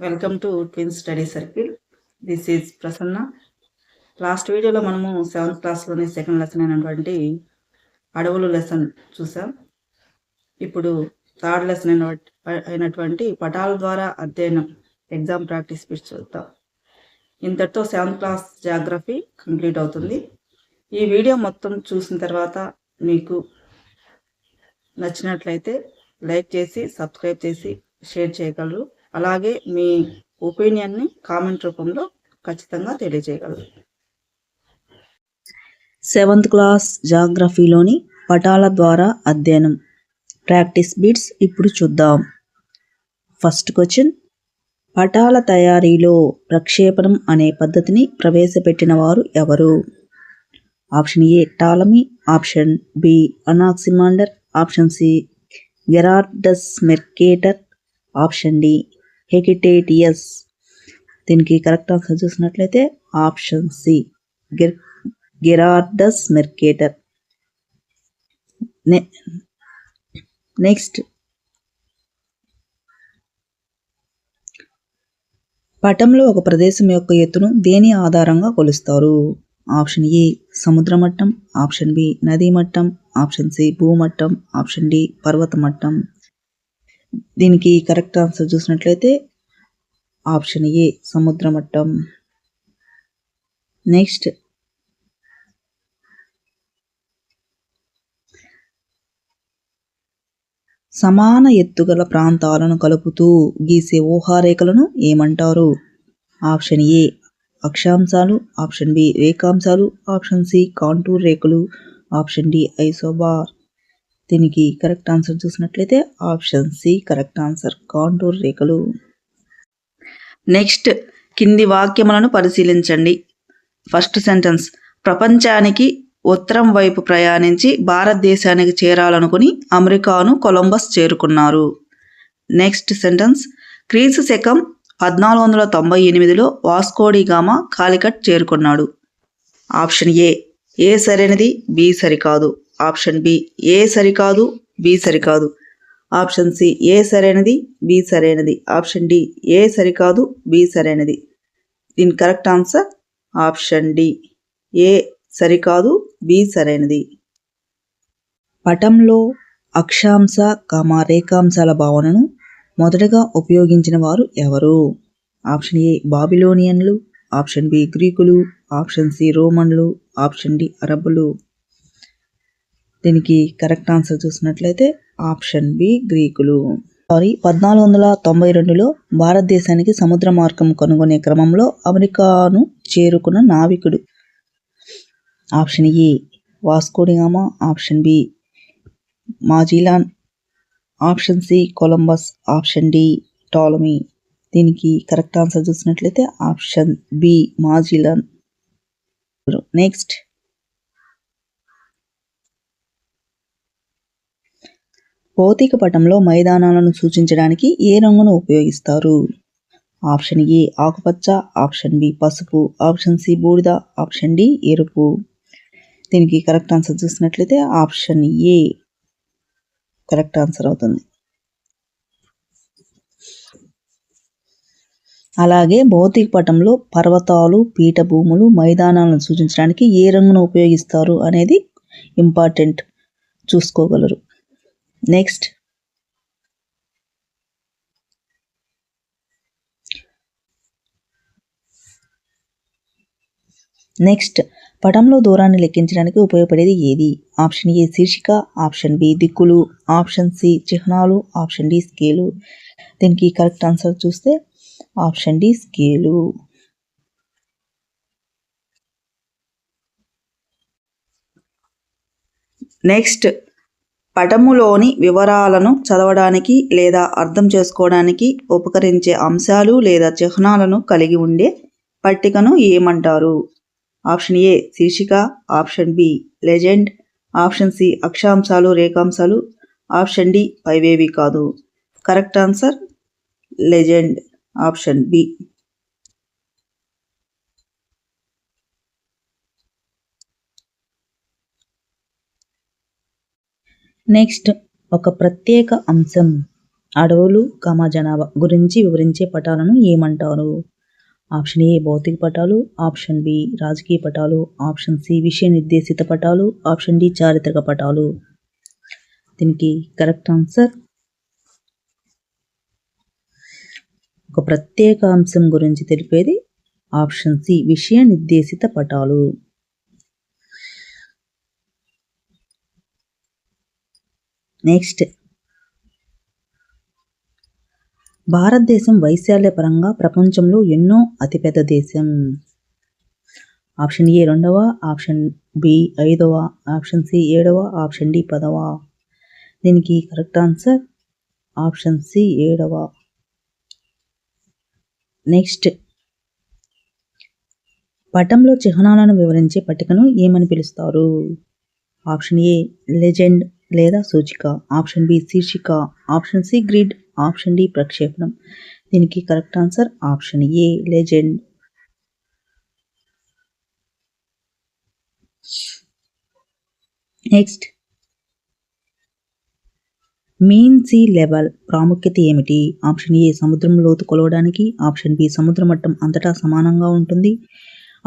Welcome to twin study circle. This is Prasanna. Last వీడియోలో మనము 7th క్లాస్లోని second lesson అయినటువంటి అడవులు లెసన్ చూసాం. ఇప్పుడు థర్డ్ లెసన్ అయినటువంటి పటాల ద్వారా అధ్యయనం ఎగ్జామ్ ప్రాక్టీస్ బిట్స్ చూద్దాం. ఇంతటితో 7th క్లాస్ జాగ్రఫీ కంప్లీట్ అవుతుంది. ఈ వీడియో మొత్తం చూసిన తర్వాత మీకు నచ్చినట్లయితే లైక్ చేసి సబ్స్క్రైబ్ చేసి షేర్ చేయగలరు. అలాగే మీ ఒపీనియన్ని కామెంట్ రూపంలో ఖచ్చితంగా తెలియజేయగలరు. 7th క్లాస్ జాగ్రఫీలోని పటాల ద్వారా అధ్యయనం ప్రాక్టీస్ బిట్స్ ఇప్పుడు చూద్దాం. ఫస్ట్ క్వశ్చన్, పటాల తయారీలో ప్రక్షేపణం అనే పద్ధతిని ప్రవేశపెట్టిన వారు ఎవరు? Option A Ptolemy, option B Anaximander, option C Gerardus Mercator, option D Hecataeus. దీనికి కరెక్ట్ ఆన్సర్ చూసినట్లయితే option C Gerardus Mercator. Next, పటంలో ఒక ప్రదేశం యొక్క ఎత్తును దేని ఆధారంగా కొలుస్తారు? ఆప్షన్ ఏ సముద్ర మట్టం, ఆప్షన్ బి నదీ మట్టం, ఆప్షన్ సి భూమట్టం, ఆప్షన్ డి పర్వత మట్టం. దీనికి కరెక్ట్ ఆన్సర్ చూసినట్లయితే ఆప్షన్ ఏ సముద్ర మట్టం. నెక్స్ట్, సమాన ఎత్తుగల ప్రాంతాలను కలుపుతూ గీసే ఊహారేఖలను ఏమంటారు? ఆప్షన్ ఏ అక్షాంశాలు, ఆప్షన్ బి రేఖాంశాలు, ఆప్షన్ సి కాంటూర్ రేఖలు, ఆప్షన్ డి ఐసోబార్. దీనికి కరెక్ట్ ఆన్సర్ చూసినట్లయితే option C correct answer, contour రేఖలు. నెక్స్ట్, కింది వాక్యములను పరిశీలించండి. ఫస్ట్ సెంటెన్స్, ప్రపంచానికి ఉత్తరం వైపు ప్రయాణించి భారతదేశానికి చేరాలనుకుని అమెరికాను కొలంబస్ చేరుకున్నారు. నెక్స్ట్ సెంటెన్స్, క్రీస్తు శకం 1498లో వాస్కోడిగామా కాలికట్ చేరుకున్నాడు. ఆప్షన్ ఏ సరైనది, బి సరికాదు. ఆప్షన్ బి ఏ సరికాదు, బి సరికాదు. ఆప్షన్ సి ఏ సరైనది, బి సరైనది. ఆప్షన్ డి ఏ సరికాదు, బి సరైనది. దీని correct answer option D A సరికాదు, బి సరైనది. పటంలో అక్షాంశ రేఖాంశాల భావనను మొదటగా ఉపయోగించిన వారు ఎవరు? ఆప్షన్ ఏ బాబిలోనియన్లు, ఆప్షన్ బి గ్రీకులు, ఆప్షన్ సి రోమన్లు, ఆప్షన్ డి అరబ్బులు. దీనికి కరెక్ట్ ఆన్సర్ చూసినట్లయితే ఆప్షన్ బి గ్రీకులు. 1492లో భారతదేశానికి సముద్ర మార్గం కనుగొనే క్రమంలో అమెరికాను చేరుకున్న నావికుడు. Option A Vasco da Gama, option B Magellan, option C Columbus, option D Ptolemy. దీనికి కరెక్ట్ ఆన్సర్ చూసినట్లయితే ఆప్షన్ బి మాజిలాన్. నెక్స్ట్, భౌతిక పటంలో మైదానాలను సూచించడానికి ఏ రంగును ఉపయోగిస్తారు? ఆప్షన్ ఏ ఆకుపచ్చ, ఆప్షన్ బి పసుపు, ఆప్షన్ సి బూడిద, ఆప్షన్ డి ఎరుపు. దీనికి కరెక్ట్ ఆన్సర్ చూసినట్లయితే ఆప్షన్ ఏ కరెక్ట్ ఆన్సర్ అవుతుంది. అలాగే భౌతిక పటంలో పర్వతాలు, పీఠభూములు, మైదానాలను సూచించడానికి ఏ రంగును ఉపయోగిస్తారు అనేది ఇంపార్టెంట్, చూసుకోగలరు. నెక్స్ట్, పటంలో దూరాన్ని లెక్కించడానికి ఉపయోగపడేది ఏది? ఆప్షన్ ఏ శీర్షిక, ఆప్షన్ బి దిక్కులు, ఆప్షన్ సి చిహ్నాలు, ఆప్షన్ డి స్కేలు. దీనికి కరెక్ట్ ఆన్సర్ చూస్తే ఆప్షన్ డి స్కేలు. నెక్స్ట్, పటములోని వివరాలను చదవడానికి లేదా అర్థం చేసుకోవడానికి ఉపకరించే అంశాలు లేదా చిహ్నాలను కలిగి ఉండే పట్టికను ఏమంటారు? ఆప్షన్ ఏ శీర్షిక, option B legend, option C అక్షాంశాలు రేఖాంశాలు, ఆప్షన్ డి పైవేవి కాదు. Correct answer legend, option B. Next, ఒక ప్రత్యేక అంశం అడవులు, జనాభా గురించి వివరించే పటాలను ఏమంటారు? ఆప్షన్ ఏ భౌతిక పటాలు, ఆప్షన్ బి రాజకీయ పటాలు, ఆప్షన్ సి విషయ నిర్దేశిత పటాలు, ఆప్షన్ డి చారిత్రక పటాలు. దీనికి కరెక్ట్ ఆన్సర్ ఒక ప్రత్యేక అంశం గురించి తెలిపేది ఆప్షన్ సి విషయ నిర్దేశిత పటాలు. నెక్స్ట్, భారతదేశం వైశాల్య పరంగా ప్రపంచంలో ఎన్నో అతిపెద్ద దేశం. ఆప్షన్ ఏ 2వ, ఆప్షన్ బి 5వ, ఆప్షన్ సి 7వ, ఆప్షన్ డి 10వ. దీనికి కరెక్ట్ ఆన్సర్ ఆప్షన్ సి 7వ. నెక్స్ట్, పటంలో చిహ్నాలను వివరించే పట్టికను ఏమని పిలుస్తారు? ఆప్షన్ ఏ లెజెండ్ లేదా సూచిక, ఆప్షన్ బి శీర్షిక, option C grid, option D ప్రక్షేపణం. దీనికి correct answer option A legend. Next, mean sea level ప్రాముఖ్యత ఏమిటి? ఆప్షన్ ఏ సముద్రం లోతు కొలవడానికి, ఆప్షన్ బి సముద్ర మట్టం అంతటా సమానంగా ఉంటుంది,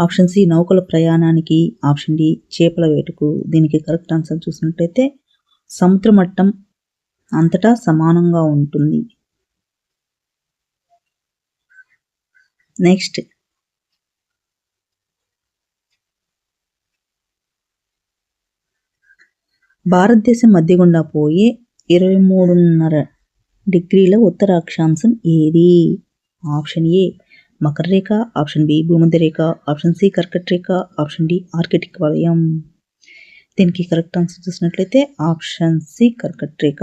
ఆప్షన్ సి నౌకల ప్రయాణానికి, ఆప్షన్ డి చేపల వేటకు. దీనికి కరెక్ట్ ఆన్సర్ చూసినట్లయితే సముద్ర మట్టం అంతటా సమానంగా ఉంటుంది. నెక్స్ట్, భారతదేశం మధ్య గుండా పోయే 23.5 డిగ్రీల ఉత్తర అక్షాంశం ఏది? ఆప్షన్ ఏ మకర రేఖ, ఆప్షన్ బి భూమధ్య రేఖ, ఆప్షన్ సి కర్కట రేఖ, ఆప్షన్ డి ఆర్కిటిక్ వలయం. దీనికి కరెక్ట్ ఆన్సర్ చూసినట్లయితే ఆప్షన్ సి కర్కట రేఖ.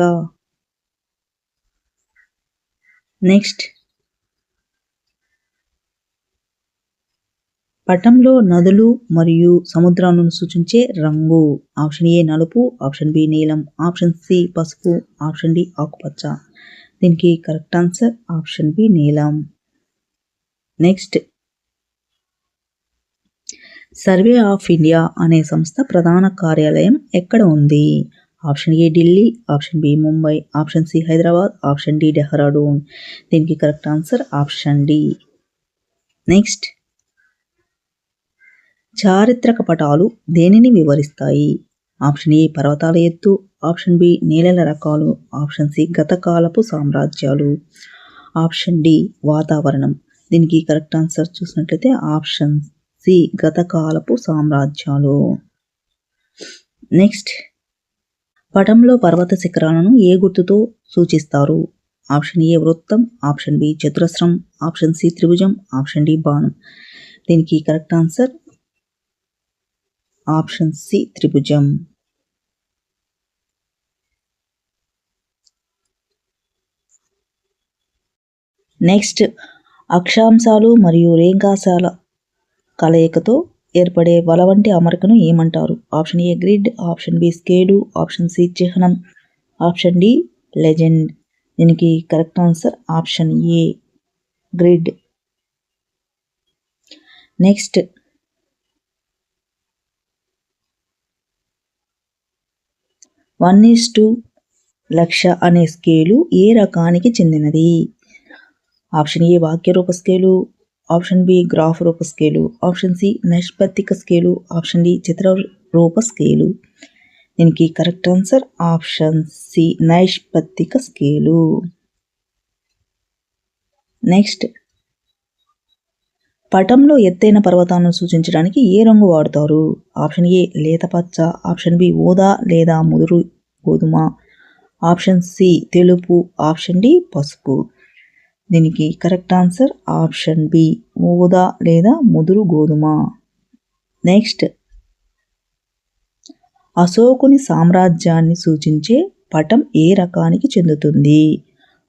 నెక్స్ట్, పటంలో నదులు మరియు సముద్రాలను సూచించే రంగు. ఆప్షన్ ఏ నలుపు, ఆప్షన్ బి నీలం, ఆప్షన్ సి పసుపు, ఆప్షన్ డి ఆకుపచ్చ. దీనికి కరెక్ట్ ఆన్సర్ ఆప్షన్ బి నీలం. నెక్స్ట్, సర్వే ఆఫ్ ఇండియా అనే సంస్థ ప్రధాన కార్యాలయం ఎక్కడ ఉంది? Option A Delhi, option B Mumbai, option C Hyderabad, option D Dehradun. దీనికి correct answer option D. Next, చారిత్రక పటాలు దేనిని వివరిస్తాయి? ఆప్షన్ ఏ పర్వతాల ఎత్తు, ఆప్షన్ బి నేలల రకాలు, ఆప్షన్ సి గతకాలపు సామ్రాజ్యాలు, ఆప్షన్ డి వాతావరణం. దీనికి కరెక్ట్ ఆన్సర్ చూసినట్లయితే ఆప్షన్ సి గతకాలపు సామ్రాజ్యాలు. నెక్స్ట్, పటంలో పర్వత శిఖరాలను ఏ గుర్తుతో సూచిస్తారు? ఆప్షన్ ఏ వృత్తం, ఆప్షన్ బి చతురస్రం, ఆప్షన్ సి త్రిభుజం, ఆప్షన్ డి బాణం. దీనికి కరెక్ట్ ఆన్సర్ ఆప్షన్ సి త్రిభుజం. నెక్స్ట్, అక్షాంశాలు మరియు రేఖాంశాల కలయికతో ఏర్పడే వల వంటి అమరికను ఏమంటారు? Option A grid, option B scale, option C చిహ్నం, ఆప్షన్ డి లెజెండ్. దీనికి correct answer option A grid. Next, 1:1,00,000 అనే స్కేలు ఏ రకానికి చెందినది? ఆప్షన్ ఏ వాక్య రూప స్కేలు, ఆప్షన్ బి గ్రాఫ్ రూప స్కేలు, ఆప్షన్ సి నైష్పత్తిక స్కేలు, ఆప్షన్ డి చిత్ర రూప స్కేలు. దీనికి కరెక్ట్ ఆన్సర్ ఆప్షన్ సి నైష్పత్తిక స్కేలు. నెక్స్ట్, పటంలో ఎత్తైన పర్వతాలను సూచించడానికి ఏ రంగు వాడతారు? ఆప్షన్ ఏ లేత పచ్చ, ఆప్షన్ బి ఊదా లేదా ముదురు గోధుమ, ఆప్షన్ సి తెలుపు, ఆప్షన్ డి పసుపు. దీనికి కరెక్ట్ ఆన్సర్ ఆప్షన్ బి ఊదా లేదా ముదురు గోధుమ. నెక్స్ట్, అశోకుని సామ్రాజ్యాన్ని సూచించే పటం ఏ రకానికి చెందుతుంది?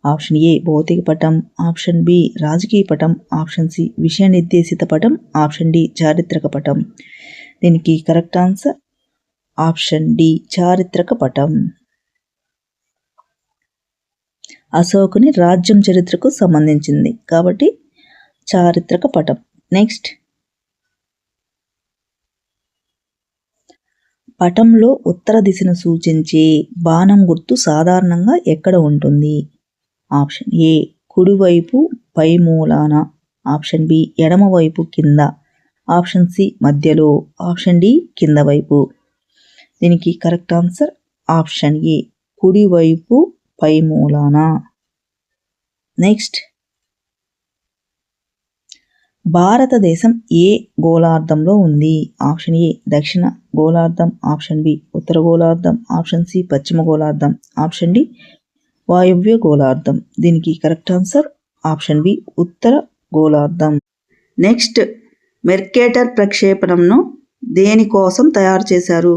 ఆప్షన్ ఏ భౌతిక పటం, ఆప్షన్ బి రాజకీయ పటం, ఆప్షన్ సి విషయ నిర్దేశిత పటం, ఆప్షన్ డి చారిత్రక పటం. దీనికి కరెక్ట్ ఆన్సర్ ఆప్షన్ డి చారిత్రక పటం. అశోకుని రాజ్యం చరిత్రకు సంబంధించింది కాబట్టి చారిత్రక పటం. నెక్స్ట్, పటంలో ఉత్తర దిశను సూచించే బాణం గుర్తు సాధారణంగా ఎక్కడ ఉంటుంది? ఆప్షన్ ఏ కుడివైపు పై మూలాన, ఆప్షన్ బి ఎడమవైపు కింద, ఆప్షన్ సి మధ్యలో, ఆప్షన్ డి కింద వైపు. దీనికి కరెక్ట్ ఆన్సర్ ఆప్షన్ ఏ కుడివైపు పై మూలాన. నెక్స్ట్, భారతదేశం ఏ గోళార్ధంలో ఉంది? ఆప్షన్ ఏ దక్షిణ గోళార్ధం, ఆప్షన్ బి ఉత్తర గోళార్ధం, ఆప్షన్ సి పశ్చిమ గోళార్ధం, ఆప్షన్ డి వాయువ్య గోళార్ధం. దీనికి కరెక్ట్ ఆన్సర్ ఆప్షన్ బి ఉత్తర గోళార్ధం. నెక్స్ట్, మెర్కేటర్ ప్రక్షేపణంను దేనికోసం తయారు చేశారు?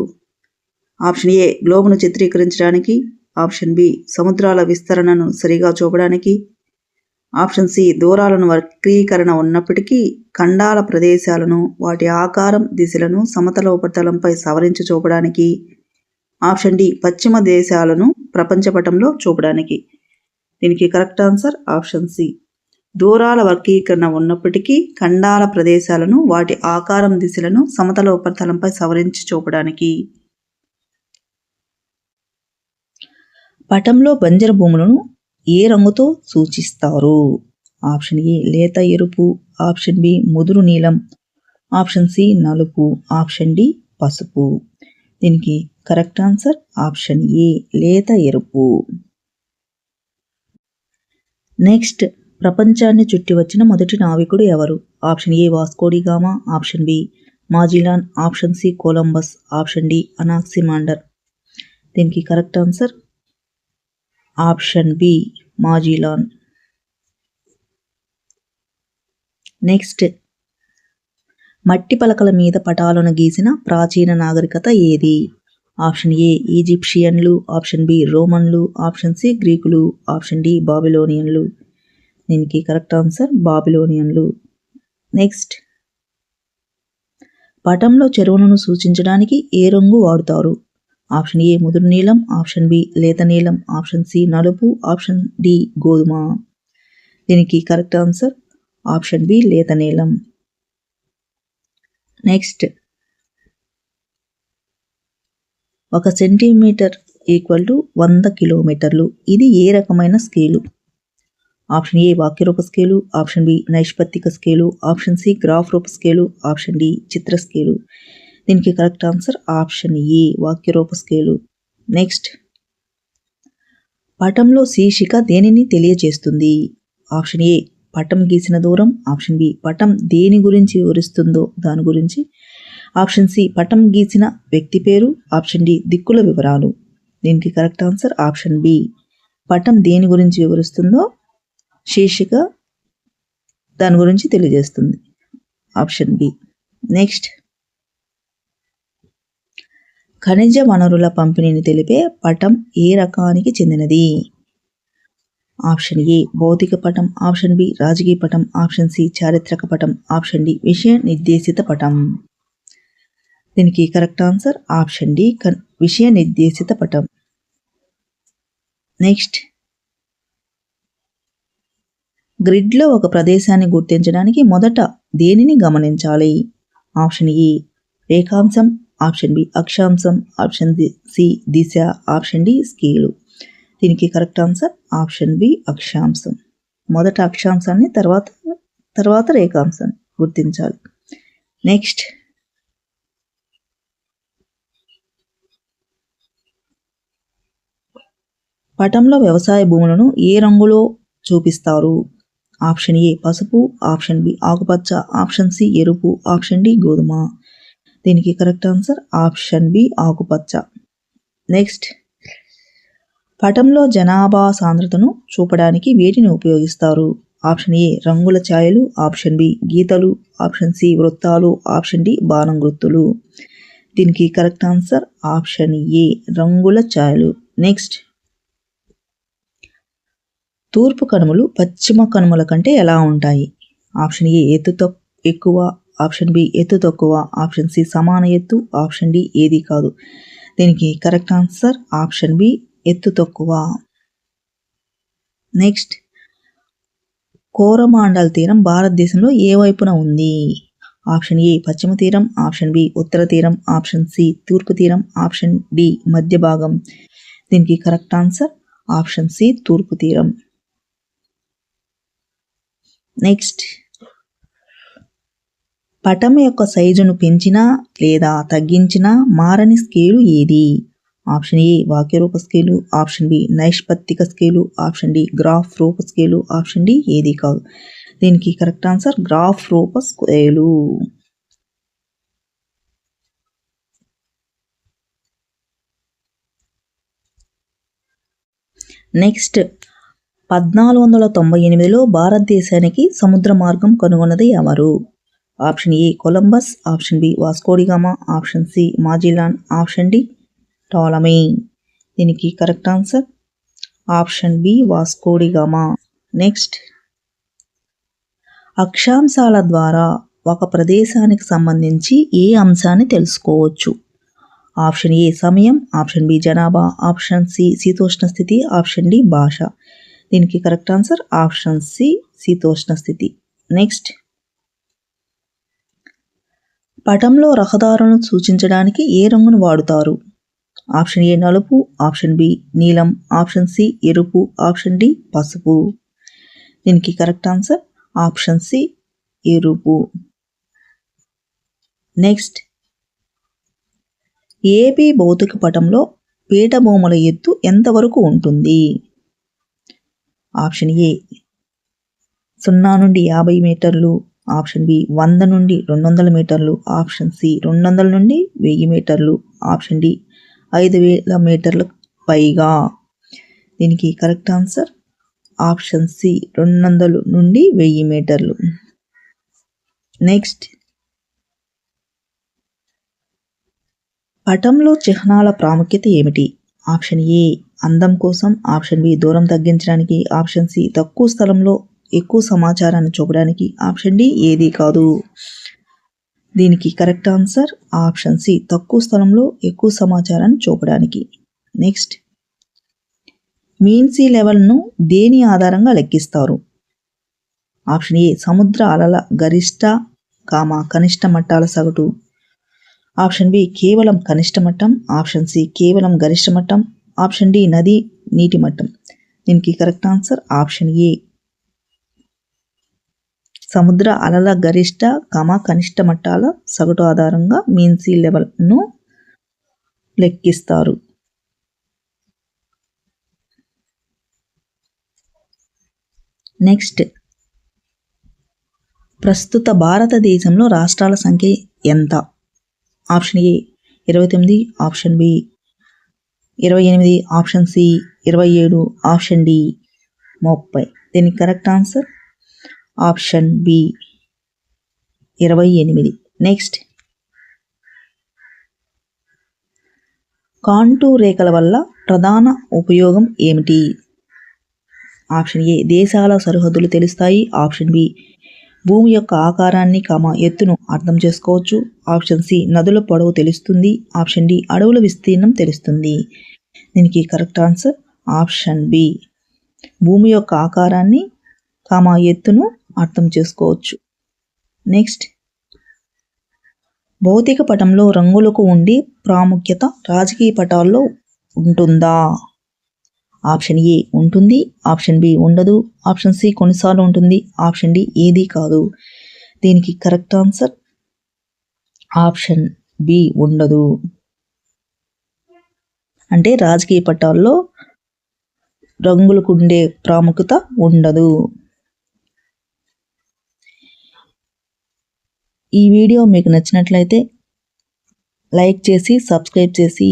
ఆప్షన్ ఏ గ్లోబును చిత్రీకరించడానికి, ఆప్షన్ బి సముద్రాల విస్తరణను సరిగా చూపడానికి, ఆప్షన్ సి దూరాలను వక్రీకరణ ఉన్నప్పటికీ ఖండాల ప్రదేశాలను, వాటి ఆకారం, దిశలను సమతల ఉపరితలంపై సవరించి చూపడానికి, ఆప్షన్ డి పశ్చిమ దేశాలను ప్రపంచపటంలో చూపడానికి. దీనికి కరెక్ట్ ఆన్సర్ ఆప్షన్ సి దూరాల వర్గీకరణ ఉన్నప్పటికీ ఖండాల ప్రదేశాలను, వాటి ఆకారం, దిశలను సమతల ఉపరితలంపై సవరించి చూపడానికి. పటంలో బంజరు భూములను ఏ రంగుతో సూచిస్తారు? ఆప్షన్ ఏ లేత ఎరుపు, ఆప్షన్ బి ముదురు నీలం, ఆప్షన్ సి నలుపు, ఆప్షన్ డి పసుపు. దీనికి కరెక్ట్ ఆన్సర్ ఆప్షన్ ఏ లేత ఎరుపు. నెక్స్ట్, ప్రపంచాన్ని చుట్టి వచ్చిన మొదటి నావికుడు ఎవరు? Option A Vasco da Gama, option B Magellan, option C Columbus, option D Anaximander. దీనికి correct answer option B Magellan. Next, మట్టి పలకల మీద పటాలను గీసిన ప్రాచీన నాగరికత ఏది? ఆప్షన్ ఏ ఈజిప్షియన్లు, ఆప్షన్ బి రోమన్లు, ఆప్షన్ సి గ్రీకులు, ఆప్షన్ డి బాబిలోనియన్లు. దీనికి కరెక్ట్ ఆన్సర్ బాబిలోనియన్లు. నెక్స్ట్, పటంలో చెరువులను సూచించడానికి ఏ రంగు వాడుతారు? ఆప్షన్ ఏ ముదురు నీలం, ఆప్షన్ బి లేత నీలం, ఆప్షన్ సి నలుపు, ఆప్షన్ డి గోధుమ. దీనికి కరెక్ట్ ఆన్సర్ ఆప్షన్ బి లేత నీలం. నెక్స్ట్, 1 సెంటీమీటర్ ఈక్వల్ టు 100 కిలోమీటర్లు. ఇది ఏ రకమైన స్కేలు? ఆప్షన్ ఏ వాక్యరూప స్కేలు, ఆప్షన్ బి నైష్పత్తిక స్కేలు, ఆప్షన్ సి గ్రాఫ్ రూప స్కేలు, ఆప్షన్ డి చిత్ర స్కేలు. దీనికి కరెక్ట్ ఆన్సర్ ఆప్షన్ ఏ వాక్యరూప స్కేలు. నెక్స్ట్, పటంలో శీర్షిక దేనిని తెలియజేస్తుంది? ఆప్షన్ ఏ పటం గీసిన దూరం, ఆప్షన్ బి పటం దేని గురించి వివరిస్తుందో దాని గురించి, ఆప్షన్ సి పటం గీసిన వ్యక్తి పేరు, ఆప్షన్ డి దిక్కుల వివరాలు. దీనికి కరెక్ట్ ఆన్సర్ ఆప్షన్ బి పటం దేని గురించి వివరిస్తుందో శీర్షిక దాని గురించి తెలియజేస్తుంది, ఆప్షన్ బి. నెక్స్ట్, ఖనిజ వనరుల పంపిణీని తెలిపే పటం ఏ రకానికి చెందినది? ఆప్షన్ ఏ భౌతిక పటం, ఆప్షన్ బి రాజకీయ పటం, ఆప్షన్ సి చారిత్రక పటం, ఆప్షన్ డి విషయ నిర్దేశిత పటం. దీనికి కరెక్ట్ ఆన్సర్ ఆప్షన్ డి విషయ నిర్దేశిత పటం. నెక్స్ట్, గ్రిడ్లో ఒక ప్రదేశాన్ని గుర్తించడానికి మొదట దేనిని గమనించాలి? ఆప్షన్ ఏ రేఖాంశం, ఆప్షన్ బి అక్షాంశం, ఆప్షన్ సి దిశ, ఆప్షన్ డి స్కేలు. దీనికి కరెక్ట్ ఆన్సర్ ఆప్షన్ బి అక్షాంశం. మొదట అక్షాంశాన్ని తర్వాత రేఖాంశాన్ని గుర్తించాలి. నెక్స్ట్, పటంలో వ్యవసాయ భూములను ఏ రంగులో చూపిస్తారు? ఆప్షన్ ఏ పసుపు, ఆప్షన్ బి ఆకుపచ్చ, ఆప్షన్ సి ఎరుపు, ఆప్షన్ డి గోధుమ. దీనికి కరెక్ట్ ఆన్సర్ ఆప్షన్ బి ఆకుపచ్చ. నెక్స్ట్, పటంలో జనాభా సాంద్రతను చూపడానికి వేటిని ఉపయోగిస్తారు? ఆప్షన్ ఏ రంగుల ఛాయలు, ఆప్షన్ బి గీతలు, ఆప్షన్ సి వృత్తాలు, ఆప్షన్ డి బాణం గుర్తులు. దీనికి కరెక్ట్ ఆన్సర్ ఆప్షన్ ఏ రంగుల ఛాయలు. నెక్స్ట్, తూర్పు కనుమలు పశ్చిమ కనుమల కంటే ఎలా ఉంటాయి? ఆప్షన్ ఏ ఎత్తు ఎక్కువ, ఆప్షన్ బి ఎత్తు తక్కువ, ఆప్షన్ సి సమాన ఎత్తు, ఆప్షన్ డి ఏది కాదు. దీనికి కరెక్ట్ ఆన్సర్ ఆప్షన్ బి ఎత్తు తక్కువ. నెక్స్ట్, కోరమాండల్ తీరం భారతదేశంలో ఏ వైపున ఉంది? ఆప్షన్ ఏ పశ్చిమ తీరం, ఆప్షన్ బి ఉత్తర తీరం, ఆప్షన్ సి తూర్పు తీరం, ఆప్షన్ డి మధ్య భాగం. దీనికి కరెక్ట్ ఆన్సర్ ఆప్షన్ సి తూర్పు తీరం. నెక్స్ట్, పటం యొక్క సైజును పెంచినా లేదా తగ్గించినా మారని స్కేలు ఏది? ఆప్షన్ ఏ వాక్యరూప స్కేలు, ఆప్షన్ బి నైష్పత్తిక స్కేలు, ఆప్షన్ డి గ్రాఫ్ రూప స్కేలు, ఆప్షన్ డి ఏది కాదు. దీనికి కరెక్ట్ ఆన్సర్ గ్రాఫ్ రూప స్కేలు. నెక్స్ట్, 1498లో భారతదేశానికి సముద్ర మార్గం కనుగొన్నది ఎవరు? Option A Columbus, option B Vasco da Gama, option C Magellan, option D Ptolemy. దీనికి correct answer option B Vasco da Gama. Next, అక్షాంశాల ద్వారా ఒక ప్రదేశానికి సంబంధించి ఏ అంశాన్ని తెలుసుకోవచ్చు? ఆప్షన్ ఏ సమయం, ఆప్షన్ బి జనాభా, ఆప్షన్ సి శీతోష్ణ స్థితి, ఆప్షన్ డి భాష. దీనికి కరెక్ట్ ఆన్సర్ ఆప్షన్ సి శీతోష్ణ స్థితి. నెక్స్ట్, పటంలో రహదారులను సూచించడానికి ఏ రంగును వాడుతారు? ఆప్షన్ ఏ నలుపు, ఆప్షన్ బి నీలం, ఆప్షన్ సి ఎరుపు, ఆప్షన్ డి పసుపు. దీనికి కరెక్ట్ ఆన్సర్ ఆప్షన్ సి ఎరుపు. నెక్స్ట్, ఏపీ భౌతిక పటంలో పీఠభూముల ఎత్తు ఎంతవరకు ఉంటుంది? ఆప్షన్ ఏ 0 నుండి 50 మీటర్లు, ఆప్షన్ బి 100 నుండి 200 మీటర్లు, ఆప్షన్ సి 200 నుండి 1000 మీటర్లు, ఆప్షన్ డి 5000 మీటర్ల పైగా. దీనికి కరెక్ట్ ఆన్సర్ ఆప్షన్ సి 200 నుండి 1000 మీటర్లు. నెక్స్ట్, పటంలో చిహ్నాల ప్రాముఖ్యత ఏమిటి? ఆప్షన్ ఏ అందం కోసం, ఆప్షన్ బి దూరం తగ్గించడానికి, ఆప్షన్ సి తక్కువ స్థలంలో ఎక్కువ సమాచారాన్ని చూపడానికి, ఆప్షన్ డి ఏది కాదు. దీనికి కరెక్ట్ ఆన్సర్ ఆప్షన్ సి తక్కువ స్థలంలో ఎక్కువ సమాచారాన్ని చూపడానికి. నెక్స్ట్, మీన్ సీ లెవెల్ను దేని ఆధారంగా లెక్కిస్తారు? ఆప్షన్ ఏ సముద్ర అలల గరిష్ట కనిష్ట మట్టాల సగటు, ఆప్షన్ బి కేవలం కనిష్ట మట్టం, ఆప్షన్ సి కేవలం గరిష్ట మట్టం, ఆప్షన్ డి నది నీటి మట్టం. దీనికి కరెక్ట్ ఆన్సర్ ఆప్షన్ ఏ సముద్ర అలల గరిష్ట కనిష్ట మట్టాల సగటు ఆధారంగా మీన్ సీ లెవెల్ను లెక్కిస్తారు. నెక్స్ట్, ప్రస్తుత భారతదేశంలో రాష్ట్రాల సంఖ్య ఎంత? Option A 29, option B 28, option C 27, option D 30. దీనికి correct answer option B 28. Next, contour రేఖల వల్ల ప్రధాన ఉపయోగం ఏమిటి? ఆప్షన్ ఏ దేశాల సరిహద్దులు తెలుస్తాయి, ఆప్షన్ బి భూమి యొక్క ఆకారాన్ని ఎత్తును అర్థం చేసుకోవచ్చు, ఆప్షన్ సి నదుల పొడవు తెలుస్తుంది, ఆప్షన్ డి అడవుల విస్తీర్ణం తెలుస్తుంది. దీనికి కరెక్ట్ ఆన్సర్ ఆప్షన్ బి భూమి యొక్క ఆకారాన్ని ఎత్తును అర్థం చేసుకోవచ్చు. నెక్స్ట్, భౌతిక పటంలో రంగులకు ఉండే ప్రాముఖ్యత రాజకీయ పటాల్లో ఉంటుందా? ఆప్షన్ ఏ ఉంటుంది, ఆప్షన్ బి ఉండదు, ఆప్షన్ సి కొన్నిసార్లు ఉంటుంది, ఆప్షన్ డి ఏది కాదు. దీనికి కరెక్ట్ ఆన్సర్ ఆప్షన్ బి ఉండదు. అంటే రాజకీయ పటాల్లో రంగులకు ఉండే ప్రాముఖ్యత ఉండదు. ఈ వీడియో మీకు నచ్చినట్లయితే లైక్ చేసి సబ్స్క్రైబ్ చేసి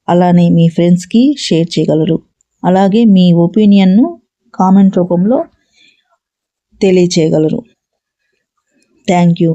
అలానే మీ ఫ్రెండ్స్కి షేర్ చేయగలరు. అలాగే మీ ఒపీనియన్ను కామెంట్ రూపంలో తెలియచేయగలరు. Thank you.